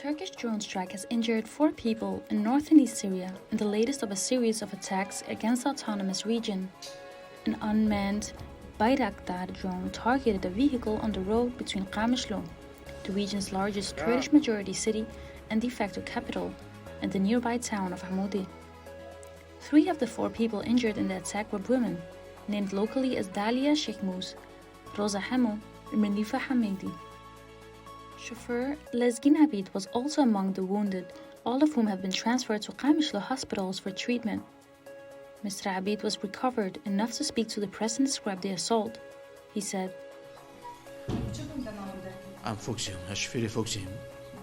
Turkish drone strike has injured 4 people in North and East Syria in the latest of a series of attacks against the autonomous region. An unmanned Bayraktar drone targeted a vehicle on the road between Qamishlo, the region's largest Kurdish majority city and de facto capital, and the nearby town of Hamoudi. 3 of the 4 people injured in the attack were women, named locally as Dalia Sheikh Rosa Hamo, and Renifa Hamidi. Chauffeur Lezgin Abid was also among the wounded, all of whom have been transferred to Qamishlo hospitals for treatment. Mr. Abid was recovered enough to speak to the press and describe the assault. He said, I'm Foxim, Hashfiri Foxim.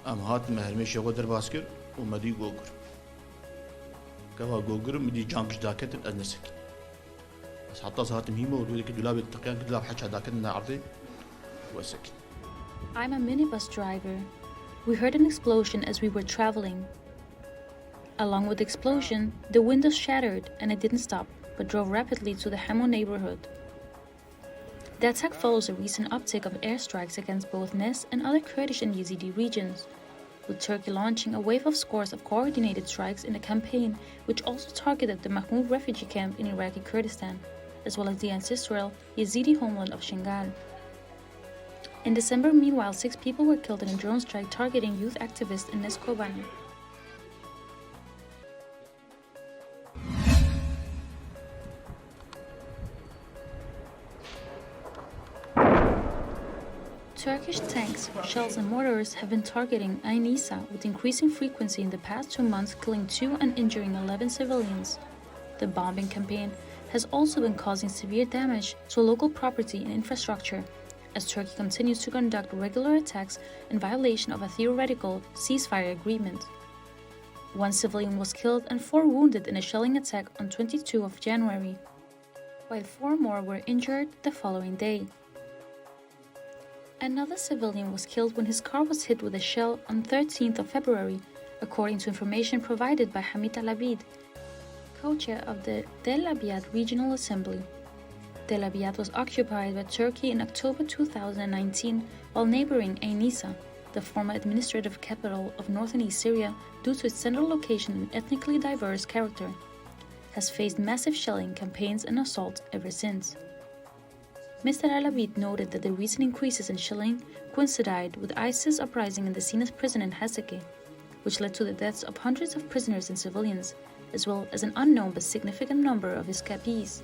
I'm hot Maherme Shogoder Basker, Umadi Gogur. Kawa Gogur, Midi Jumps Daket and Adnesik. As Hatas Hatim Himo, we could love it, Takan Gla Hacha Daket and Arde was sick. I'm a minibus driver. We heard an explosion as we were traveling. Along with the explosion, the windows shattered and it didn't stop, but drove rapidly to the Hamo neighborhood. The attack follows a recent uptick of airstrikes against both Nes and other Kurdish and Yazidi regions, with Turkey launching a wave of scores of coordinated strikes in a campaign which also targeted the Mahmoud refugee camp in Iraqi Kurdistan, as well as the ancestral Yazidi homeland of Shingal. In December, meanwhile, 6 people were killed in a drone strike targeting youth activists in Nes Kobani. Turkish tanks, shells and mortars have been targeting Ain Isa with increasing frequency in the past 2 months, killing 2 and injuring 11 civilians. The bombing campaign has also been causing severe damage to local property and infrastructure, as Turkey continues to conduct regular attacks in violation of a theoretical ceasefire agreement. 1 civilian was killed and 4 wounded in a shelling attack on 22 of January, while 4 more were injured the following day. Another civilian was killed when his car was hit with a shell on 13th of February, according to information provided by Hamid Al-Abid, co-chair of the Tel Abyad Regional Assembly. Tel Abyad was occupied by Turkey in October 2019 while neighboring Ain Isa, the former administrative capital of North and East Syria, due to its central location and ethnically diverse character, has faced massive shelling campaigns and assaults ever since. Mr. Al-Abid noted that the recent increases in shelling coincided with ISIS uprising in the Sinas prison in Haseki, which led to the deaths of hundreds of prisoners and civilians, as well as an unknown but significant number of escapees.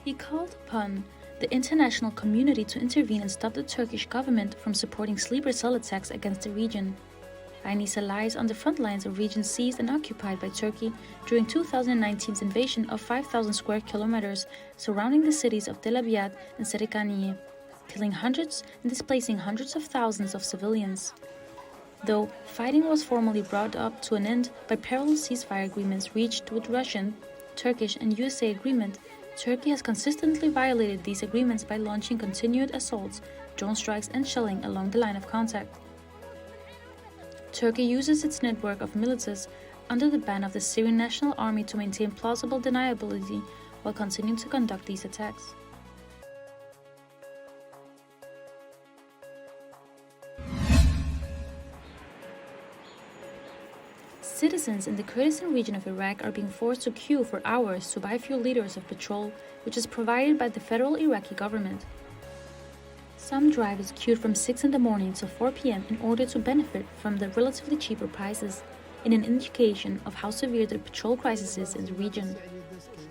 He called upon the international community to intervene and stop the Turkish government from supporting sleeper cell attacks against the region. Ain Isa lies on the front lines of regions seized and occupied by Turkey during 2019's invasion of 5,000 square kilometers surrounding the cities of Tel Abyad and Serikaniye, killing hundreds and displacing hundreds of thousands of civilians. Though fighting was formally brought up to an end by parallel ceasefire agreements reached with Russian, Turkish and USA agreement, Turkey has consistently violated these agreements by launching continued assaults, drone strikes and shelling along the line of contact. Turkey uses its network of militias under the ban of the Syrian National Army to maintain plausible deniability while continuing to conduct these attacks. Citizens in the Kurdistan region of Iraq are being forced to queue for hours to buy a few liters of petrol, which is provided by the federal Iraqi government. Some drivers queued from 6 in the morning till 4 p.m. in order to benefit from the relatively cheaper prices, in an indication of how severe the petrol crisis is in the region.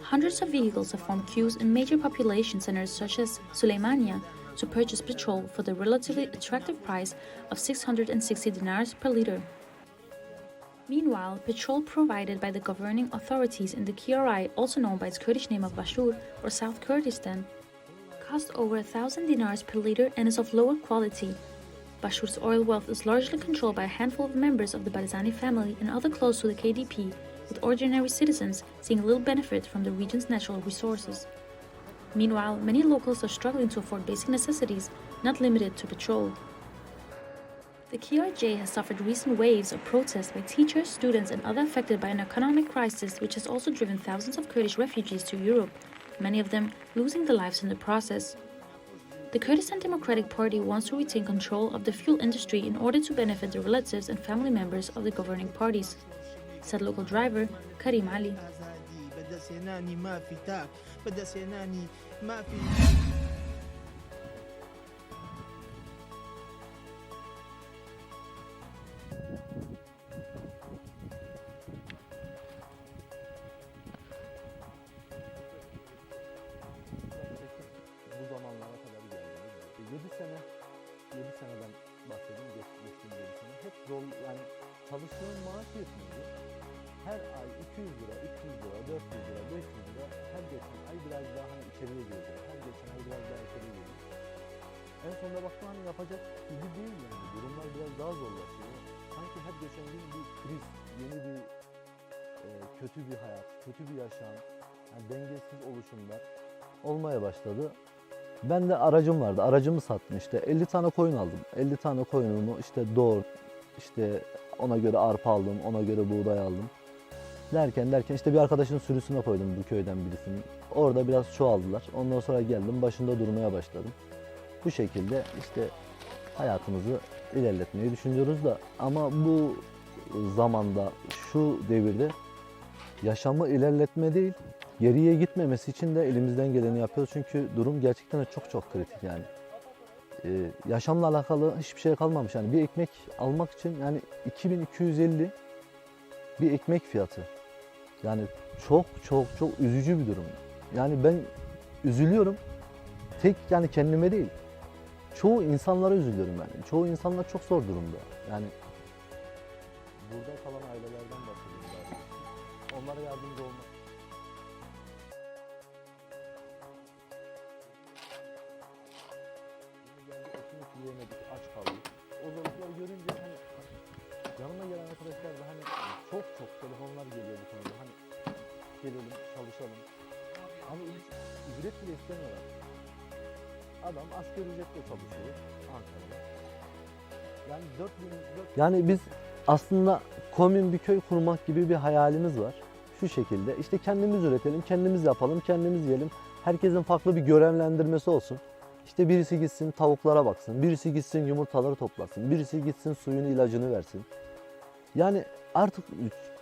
Hundreds of vehicles have formed queues in major population centers such as Suleimania to purchase petrol for the relatively attractive price of 660 dinars per liter. Meanwhile, petrol provided by the governing authorities in the KRI, also known by its Kurdish name of Bashur or South Kurdistan, costs over 1,000 dinars per liter and is of lower quality. Bashur's oil wealth is largely controlled by a handful of members of the Barzani family and other close to the KDP, with ordinary citizens seeing little benefit from the region's natural resources. Meanwhile, many locals are struggling to afford basic necessities, not limited to petrol. The KRJ has suffered recent waves of protests by teachers, students, and others affected by an economic crisis which has also driven thousands of Kurdish refugees to Europe, many of them losing their lives in the process. The Kurdistan Democratic Party wants to retain control of the fuel industry in order to benefit the relatives and family members of the governing parties, said local driver Karim Ali. Bu zamanlara kadar geldiğimiz 7 seneden bahsedeyim, geçtiğim 7 sene. Hep zor, yani çalıştığım maaş yetmiyordu. Her ay 200 lira, 300 lira, 400 lira, 500 lira her geçen ay biraz daha hani içeriye girdi. Her geçen ay biraz daha içeriye girdi. En sonunda baktım hani yapacak gibi değil yani. Durumlar biraz daha zorlaşıyor. Sanki her geçen gün bir kriz, yeni bir kötü bir hayat, kötü bir yaşam, yani dengesiz oluşumlar olmaya başladı. Ben de aracım vardı. Aracımı sattım işte. 50 tane koyun aldım. 50 tane koyunumu işte doğurt, işte ona göre arpa aldım, ona göre buğday aldım. Derken işte bir arkadaşın sürüsüne koydum bu köyden birisinin. Orada biraz çoğaldılar. Ondan sonra geldim başında durmaya başladım. Bu şekilde işte hayatımızı ilerletmeyi düşünüyoruz da ama bu zamanda şu devirde yaşamı ilerletme değil, geriye gitmemesi için de elimizden geleni yapıyoruz. Çünkü durum gerçekten de çok kritik yani. Yaşamla alakalı hiçbir şey kalmamış. Yani bir ekmek almak için yani 2250 bir ekmek fiyatı. Yani çok üzücü bir durum. Yani ben üzülüyorum. Tek yani kendime değil. Çoğu insanlara üzülüyorum yani. Çoğu insanlar çok zor durumda. Yani burada kalan ailelerden bahsediyorum. Onlara yardımcı olmak. Yiyemedik, aç kaldık. O zorlukları görünce hani yanıma gelen arkadaşlar da hani çok telefonlar geliyor bu konuda. Hani gelelim, çalışalım. Ama ücret bile istemiyorlar. Adam asgari ücretle çalışıyor Ankara'da. Yani 4000 Yani biz aslında komün bir köy kurmak gibi bir hayalimiz var. Şu şekilde işte kendimiz üretelim, kendimiz yapalım, kendimiz yiyelim. Herkesin farklı bir görevlendirmesi olsun. İşte birisi gitsin tavuklara baksın, birisi gitsin yumurtaları toplasın, birisi gitsin suyunu ilacını versin. Yani artık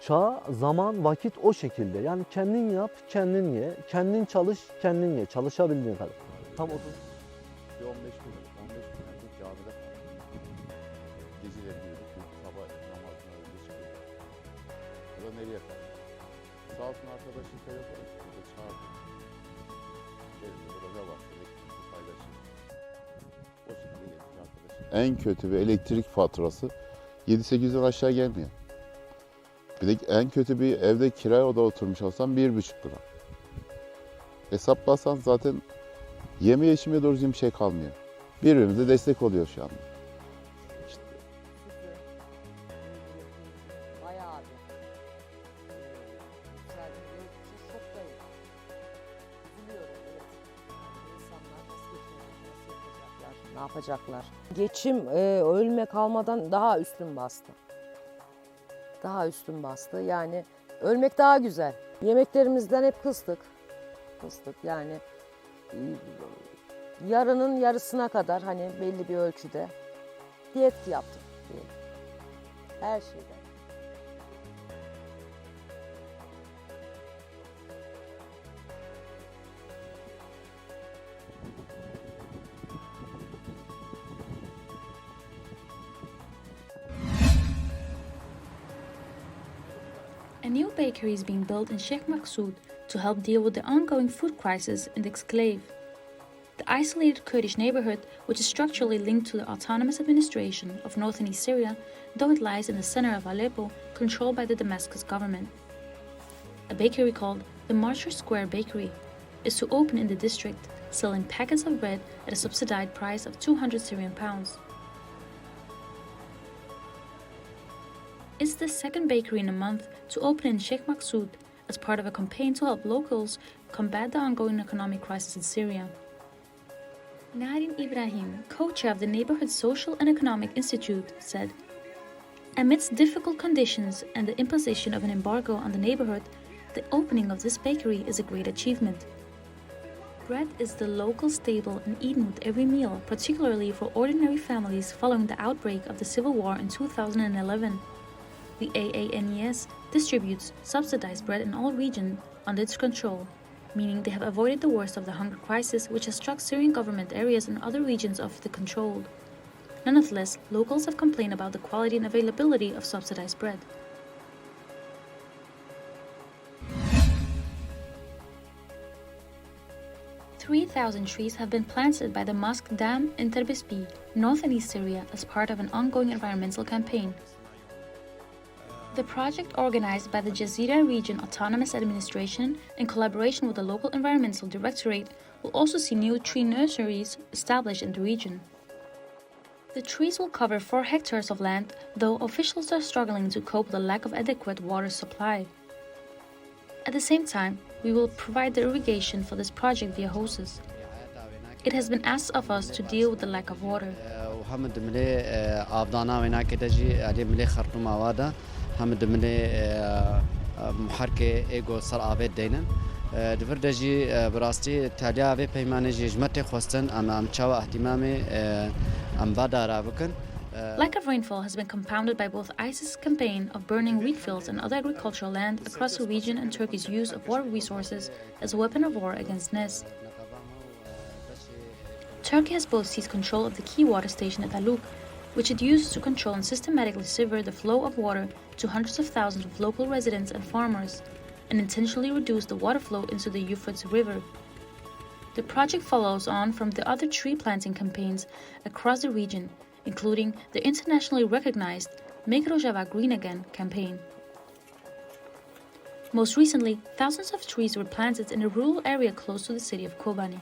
çağ, zaman, vakit o şekilde. Yani kendin yap, kendin ye, kendin çalış, kendin ye. Çalışabildiğin kadar. Tam 30. Bir 15 gün önce camide kaldım. Geceleri girdik, sabah namazına önce çıkıyorduk. O da nereye kaldı? Sağ olsun arkadaşın telefonu çıktı, çağırdı. Gelin burada ne var? Elektrikli paylaşım. O şekilde geldik arkadaşım. En kötü bir elektrik faturası 7-8'den aşağı gelmiyor. Bir de en kötü bir evde kiraya oda oturmuş olsam 1,5 lira. Hesaplasan zaten yeme içmeye doğru düzgün bir şey kalmıyor. Birbirimize destek oluyor şu anda. İşte. Bayağı bir yükseldiğinde şoktayım. Üzülüyorum, evet. İnsanlar nasıl geçinecek, nasıl yapacaklar, ne yapacaklar? Geçim ölme kalmadan daha üstün bastı. Daha üstün bastı. Yani ölmek daha güzel. Yemeklerimizden hep kıstık. Yani yarının yarısına kadar hani belli bir ölçüde diyet yaptık diyelim. Her şeyden. A new bakery is being built in Sheikh Maqsoud to help deal with the ongoing food crisis in the exclave. The isolated Kurdish neighborhood, which is structurally linked to the autonomous administration of North and East Syria, though it lies in the center of Aleppo, controlled by the Damascus government. A bakery called the Martyr Square Bakery is to open in the district, selling packets of bread at a subsidized price of 200 Syrian pounds. It's the second bakery in a month to open in Sheikh Maqsoud as part of a campaign to help locals combat the ongoing economic crisis in Syria. Narin Ibrahim, co-chair of the Neighborhood Social and Economic Institute, said, "Amidst difficult conditions and the imposition of an embargo on the neighborhood, the opening of this bakery is a great achievement." Bread is the local staple and eaten with every meal, particularly for ordinary families following the outbreak of the civil war in 2011. The AANES distributes subsidized bread in all regions under its control, meaning they have avoided the worst of the hunger crisis which has struck Syrian government areas and other regions of the control. Nonetheless, locals have complained about the quality and availability of subsidized bread. "3,000 trees have been planted by the mosque dam in Terbisbi, North and East Syria, as part of an ongoing environmental campaign. The project, organized by the Jazeera Region Autonomous Administration in collaboration with the local environmental directorate, will also see new tree nurseries established in the region. The trees will cover 4 hectares of land, though officials are struggling to cope with the lack of adequate water supply. At the same time, we will provide the irrigation for this project via hoses. It has been asked of us to deal with the lack of water. حمد ملي محركة إيجو صار عبيد دينا دفردجي براستي تاجا بيمانة جمتة خواستن أم شوا اهتمامي أم بادارا بكن. Lack of rainfall has been compounded by both ISIS' campaign of burning wheat fields and other agricultural land across the region and Turkey's use of water resources as a weapon of war against NES. Turkey has both seized control of the key water station at Aluk, which it uses to control and systematically sever the flow of water to hundreds of thousands of local residents and farmers, and intentionally reduce the water flow into the Euphrates River. The project follows on from the other tree planting campaigns across the region, including the internationally recognized Make Rojava Green Again campaign. Most recently, thousands of trees were planted in a rural area close to the city of Kobani.